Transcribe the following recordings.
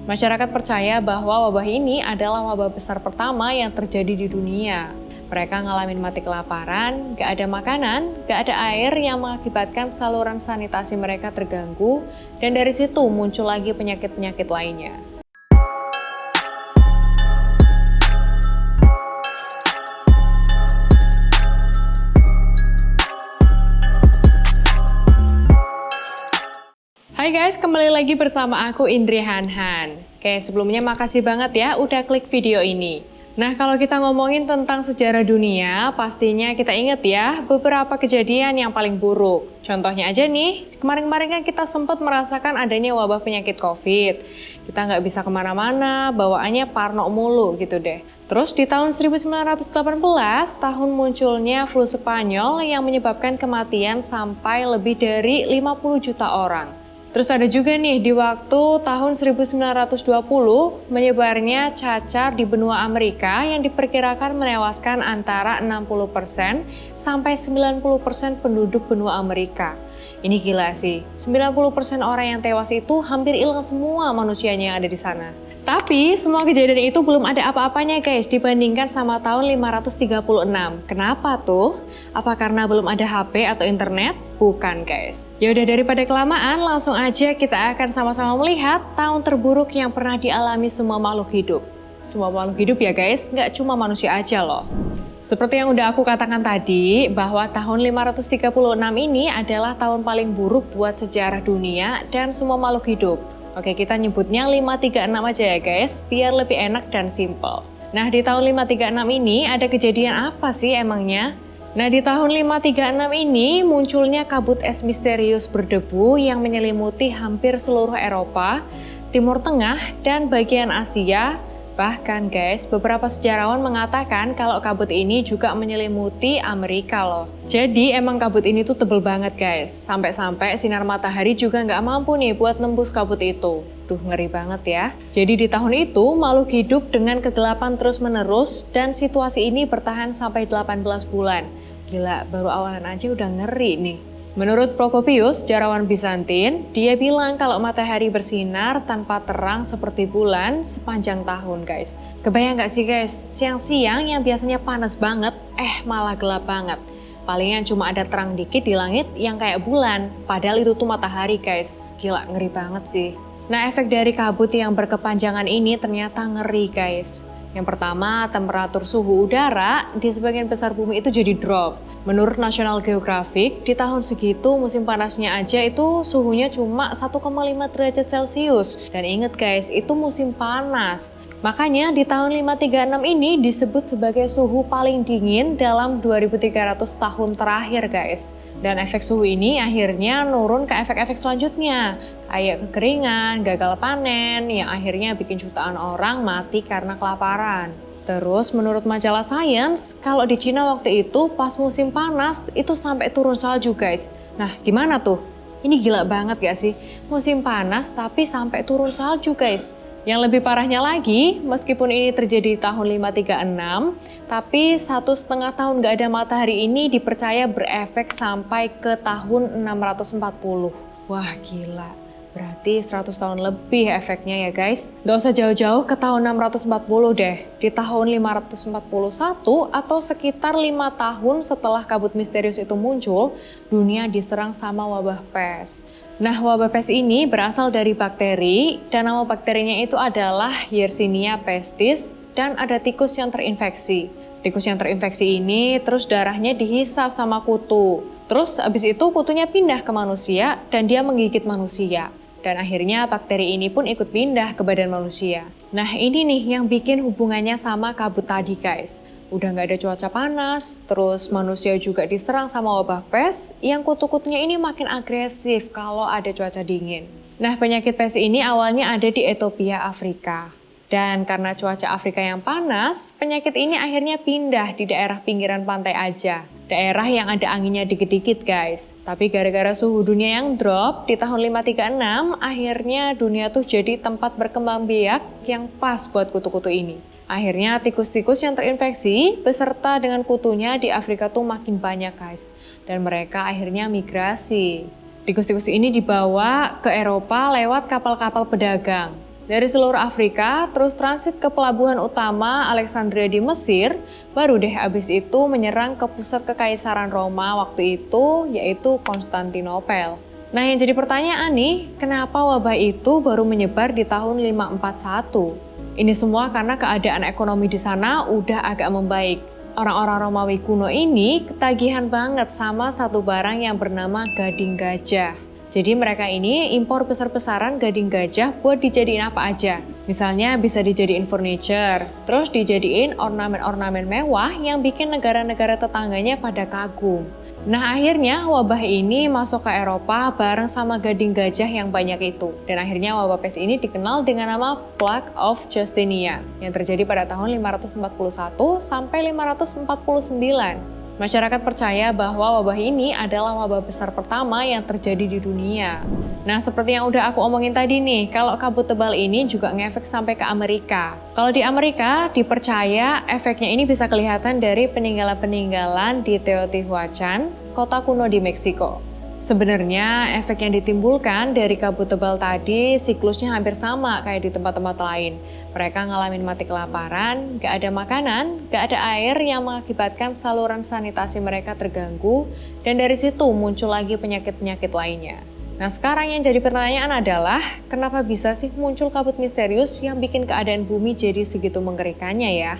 Masyarakat percaya bahwa wabah ini adalah wabah besar pertama yang terjadi di dunia. Mereka ngalamin mati kelaparan, gak ada makanan, gak ada air yang mengakibatkan saluran sanitasi mereka terganggu, dan dari situ muncul lagi penyakit-penyakit lainnya. Hai guys, kembali lagi bersama aku Indri Hanhan. Oke, sebelumnya makasih banget ya udah klik video ini. Nah, kalau kita ngomongin tentang sejarah dunia, pastinya kita inget ya beberapa kejadian yang paling buruk. Contohnya aja nih, kemarin-kemarin kan kita sempat merasakan adanya wabah penyakit COVID. Kita nggak bisa kemana-mana, bawaannya parno mulu gitu deh. Terus di tahun 1918, tahun munculnya flu Spanyol yang menyebabkan kematian sampai lebih dari 50 juta orang. Terus ada juga nih di waktu tahun 1920 menyebarnya cacar di benua Amerika yang diperkirakan menewaskan antara 60% sampai 90% penduduk benua Amerika. Ini gila sih, 90% orang yang tewas itu hampir hilang semua manusianya yang ada di sana. Tapi semua kejadian itu belum ada apa-apanya guys dibandingkan sama tahun 536. Kenapa tuh? Apa karena belum ada HP atau internet? Bukan guys. Ya udah daripada kelamaan, langsung aja kita akan sama-sama melihat tahun terburuk yang pernah dialami semua makhluk hidup. Semua makhluk hidup ya guys, nggak cuma manusia aja loh. Seperti yang udah aku katakan tadi, bahwa tahun 536 ini adalah tahun paling buruk buat sejarah dunia dan semua makhluk hidup. Oke, kita nyebutnya 536 aja ya guys, biar lebih enak dan simple. Nah, di tahun 536 ini ada kejadian apa sih emangnya? Nah, di tahun 536 ini munculnya kabut es misterius berdebu yang menyelimuti hampir seluruh Eropa, Timur Tengah, dan bagian Asia. Bahkan guys, beberapa sejarawan mengatakan kalau kabut ini juga menyelimuti Amerika loh. Jadi emang kabut ini tuh tebel banget guys. Sampai-sampai sinar matahari juga nggak mampu nih buat nembus kabut itu. Duh, ngeri banget ya. Jadi di tahun itu makhluk hidup dengan kegelapan terus-menerus dan situasi ini bertahan sampai 18 bulan. Gila, baru awalan aja udah ngeri nih. Menurut Prokopius, sejarawan Bizantin, dia bilang kalau matahari bersinar tanpa terang seperti bulan sepanjang tahun guys. Kebayang gak sih guys, siang-siang yang biasanya panas banget, malah gelap banget. Palingan cuma ada terang dikit di langit yang kayak bulan, padahal itu tuh matahari guys. Gila, ngeri banget sih. Nah, efek dari kabut yang berkepanjangan ini ternyata ngeri guys. Yang pertama, temperatur suhu udara di sebagian besar bumi itu jadi drop. Menurut National Geographic, di tahun segitu musim panasnya aja itu suhunya cuma 1,5 derajat Celcius. Dan inget guys, itu musim panas. Makanya di tahun 536 ini disebut sebagai suhu paling dingin dalam 2300 tahun terakhir guys. Dan efek suhu ini akhirnya nurun ke efek-efek selanjutnya, kayak kekeringan, gagal panen, yang akhirnya bikin jutaan orang mati karena kelaparan. Terus menurut majalah Science, kalau di Cina waktu itu pas musim panas itu sampai turun salju guys. Nah gimana tuh? Ini gila banget gak sih? Musim panas tapi sampai turun salju guys. Yang lebih parahnya lagi, meskipun ini terjadi di tahun 536, tapi 1,5 tahun gak ada matahari ini dipercaya berefek sampai ke tahun 640. Wah gila, berarti 100 tahun lebih efeknya ya guys. Gak usah jauh-jauh ke tahun 640 deh. Di tahun 541 atau sekitar 5 tahun setelah kabut misterius itu muncul, dunia diserang sama wabah pes. Nah, wabah pes ini berasal dari bakteri dan nama bakterinya itu adalah Yersinia pestis dan ada tikus yang terinfeksi. Tikus yang terinfeksi ini terus darahnya dihisap sama kutu. Terus abis itu kutunya pindah ke manusia dan dia menggigit manusia. Dan akhirnya bakteri ini pun ikut pindah ke badan manusia. Nah, ini nih yang bikin hubungannya sama kabut tadi guys. Udah nggak ada cuaca panas, terus manusia juga diserang sama wabah pes yang kutu-kutunya ini makin agresif kalau ada cuaca dingin. Nah, penyakit pes ini awalnya ada di Ethiopia, Afrika. Dan karena cuaca Afrika yang panas, penyakit ini akhirnya pindah di daerah pinggiran pantai aja. Daerah yang ada anginnya dikit-dikit guys. Tapi gara-gara suhu dunia yang drop di tahun 536, akhirnya dunia tuh jadi tempat berkembang biak yang pas buat kutu-kutu ini. Akhirnya tikus-tikus yang terinfeksi beserta dengan kutunya di Afrika tuh makin banyak guys. Dan mereka akhirnya migrasi. Tikus-tikus ini dibawa ke Eropa lewat kapal-kapal pedagang. dari seluruh Afrika, terus transit ke pelabuhan utama Alexandria di Mesir, baru deh abis itu menyerang ke pusat kekaisaran Roma waktu itu, yaitu Konstantinopel. Nah yang jadi pertanyaan nih, kenapa wabah itu baru menyebar di tahun 541? Ini semua karena keadaan ekonomi di sana udah agak membaik. Orang-orang Romawi kuno ini ketagihan banget sama satu barang yang bernama gading gajah. Jadi mereka ini impor besar-besaran gading gajah buat dijadiin apa aja. Misalnya bisa dijadiin furniture, terus dijadiin ornamen-ornamen mewah yang bikin negara-negara tetangganya pada kagum. Nah akhirnya wabah ini masuk ke Eropa bareng sama gading gajah yang banyak itu. Dan akhirnya wabah pes ini dikenal dengan nama Plague of Justinian yang terjadi pada tahun 541 sampai 549. Masyarakat percaya bahwa wabah ini adalah wabah besar pertama yang terjadi di dunia. Nah, seperti yang udah aku omongin tadi nih, kalau kabut tebal ini juga ngefek sampai ke Amerika. Kalau di Amerika, dipercaya efeknya ini bisa kelihatan dari peninggalan-peninggalan di Teotihuacan, kota kuno di Meksiko. Sebenarnya efek yang ditimbulkan dari kabut tebal tadi siklusnya hampir sama kayak di tempat-tempat lain. Mereka ngalamin mati kelaparan, gak ada makanan, gak ada air yang mengakibatkan saluran sanitasi mereka terganggu, dan dari situ muncul lagi penyakit-penyakit lainnya. Nah sekarang yang jadi pertanyaan adalah, kenapa bisa sih muncul kabut misterius yang bikin keadaan bumi jadi segitu mengerikannya ya?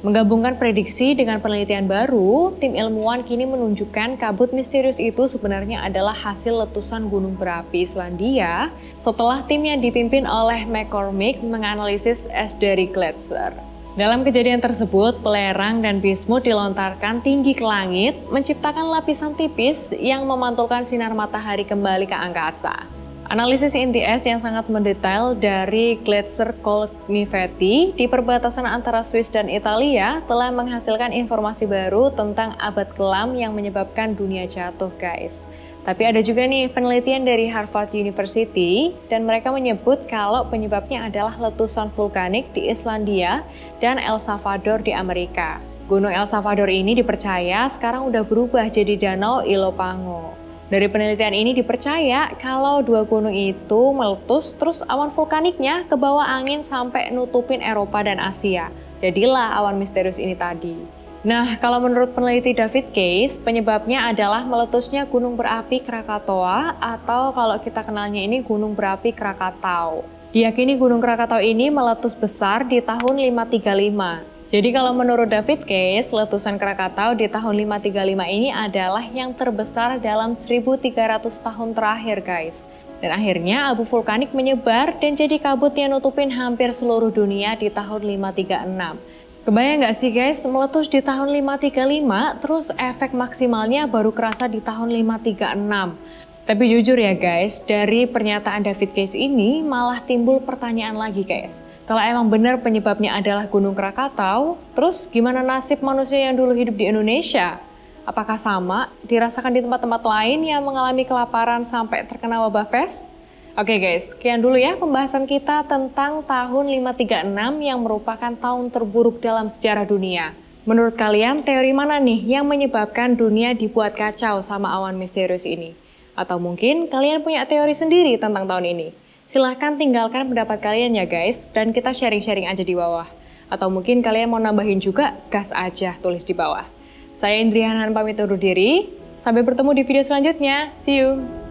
Menggabungkan prediksi dengan penelitian baru, tim ilmuwan kini menunjukkan kabut misterius itu sebenarnya adalah hasil letusan gunung berapi Islandia setelah tim yang dipimpin oleh McCormick menganalisis es dari gletser. Dalam kejadian tersebut, belerang dan bismut dilontarkan tinggi ke langit, menciptakan lapisan tipis yang memantulkan sinar matahari kembali ke angkasa. Analisis inti es yang sangat mendetail dari Gletser Colgnifeti di perbatasan antara Swiss dan Italia telah menghasilkan informasi baru tentang abad kelam yang menyebabkan dunia jatuh, guys. Tapi ada juga nih penelitian dari Harvard University dan mereka menyebut kalau penyebabnya adalah letusan vulkanik di Islandia dan El Salvador di Amerika. Gunung El Salvador ini dipercaya sekarang udah berubah jadi danau Ilopango. Dari penelitian ini dipercaya kalau dua gunung itu meletus terus awan vulkaniknya ke bawah angin sampai nutupin Eropa dan Asia. Jadilah awan misterius ini tadi. Nah, kalau menurut peneliti David Case, penyebabnya adalah meletusnya gunung berapi Krakatoa atau kalau kita kenalnya ini gunung berapi Krakatau. Diyakini gunung Krakatau ini meletus besar di tahun 535. Jadi kalau menurut David Case, letusan Krakatau di tahun 535 ini adalah yang terbesar dalam 1300 tahun terakhir, guys. Dan akhirnya abu vulkanik menyebar dan jadi kabut yang nutupin hampir seluruh dunia di tahun 536. Kebayang nggak sih guys, meletus di tahun 535, terus efek maksimalnya baru kerasa di tahun 536. Tapi jujur ya guys, dari pernyataan David Case ini malah timbul pertanyaan lagi guys. Kalau emang benar penyebabnya adalah Gunung Krakatau, terus gimana nasib manusia yang dulu hidup di Indonesia? Apakah sama dirasakan di tempat-tempat lain yang mengalami kelaparan sampai terkena wabah pes? Oke guys, sekian dulu ya pembahasan kita tentang tahun 536 yang merupakan tahun terburuk dalam sejarah dunia. Menurut kalian teori mana nih yang menyebabkan dunia dibuat kacau sama awan misterius ini? Atau mungkin kalian punya teori sendiri tentang tahun ini? Silahkan tinggalkan pendapat kalian ya guys, dan kita sharing-sharing aja di bawah. Atau mungkin kalian mau nambahin juga, gas aja tulis di bawah. Saya Indriana pamit undur diri, sampai bertemu di video selanjutnya. See you!